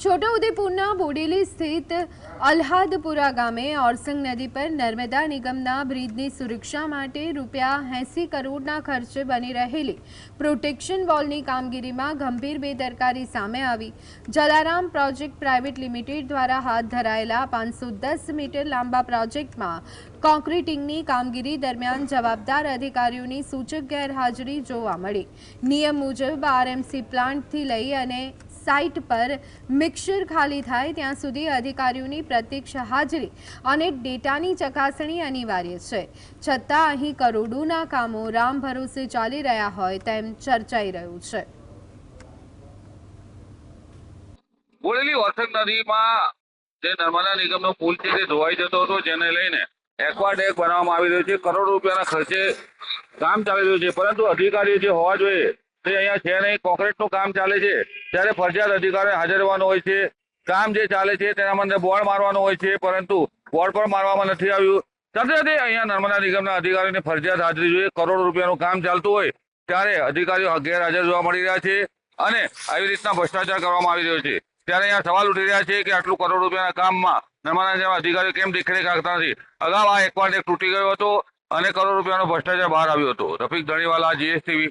છોટાઉદેપુરના બોડેલી સ્થિત અલ્હાદપુરા ગામે ઓરસંગ નદી પર નર્મદા નિગમના બ્રિજની સુરક્ષા માટે ₹80 કરોડના ખર્ચે બની રહેલી પ્રોટેક્શન વોલની કામગીરીમાં ગંભીર બેદરકારી સામે આવી। જલારામ પ્રોજેક્ટ પ્રાઇવેટ લિમિટેડ દ્વારા હાથ ધરાયેલા 510 મીટર લાંબા પ્રોજેક્ટમાં કોન્ક્રીટિંગની કામગીરી દરમિયાન જવાબદાર અધિકારીઓની સૂચક ગેરહાજરી જોવા મળી। નિયમ મુજબ આરએમસી પ્લાન્ટથી લઈ અને સાઇટ પર મિક્સર ખાલી થાય ત્યાં સુધી અધિકારીઓની પ્રત્યક્ષ હાજરી અને ડેટાની ચકાસણી અનિવાર્ય છે। છતાં અહીં કરોડોના કામો રામ ભરોસે ચાલી રહ્યા હોય તેમ ચર્ચાઈ રહ્યું છે। બોડેલી ઓરસંગ નદીમાં જે નર્મદા નિગમનો પુલ છે તે ધોવાઈ જતો હતો, જેને લઈને એક્વાડેક બનાવવામાં આવી રહ્યો છે। કરોડો રૂપિયાના ખર્ચે કામ ચાલી રહ્યું છે, પરંતુ અધિકારીઓ જે હોવા જોઈએ તે અહીંયા છે નહીં। કોન્ક્રીટનું કામ ચાલે છે ત્યારે ફરજિયાત અધિકારીઓ હાજર રહેવાનું હોય છે। કામ જે ચાલે છે તેના અંદર બોર્ડ મારવાનું હોય છે, પરંતુ બોર્ડ પણ મારવામાં નથી આવ્યું। સાથે અહીંયા નર્મદા નિગમના અધિકારીઓની ફરજિયાત હાજરી જોઈએ। કરોડો રૂપિયાનું કામ ચાલતું હોય ત્યારે અધિકારીઓ ગેરહાજર જોવા મળી રહ્યા છે અને આવી રીતના ભ્રષ્ટાચાર કરવામાં આવી રહ્યો છે। ત્યારે અહીંયા સવાલ ઉઠી રહ્યા છે કે આટલું કરોડ રૂપિયાના કામમાં નર્મદા નિગમના અધિકારીઓ કેમ દેખરેખ રાખતા નથી। અગાઉ આ એક્વાડેક તૂટી ગયો હતો અને કરોડ રૂપિયાનો ભ્રષ્ટાચાર બહાર આવ્યો હતો। રફીક ધણીવાલા, GSTV।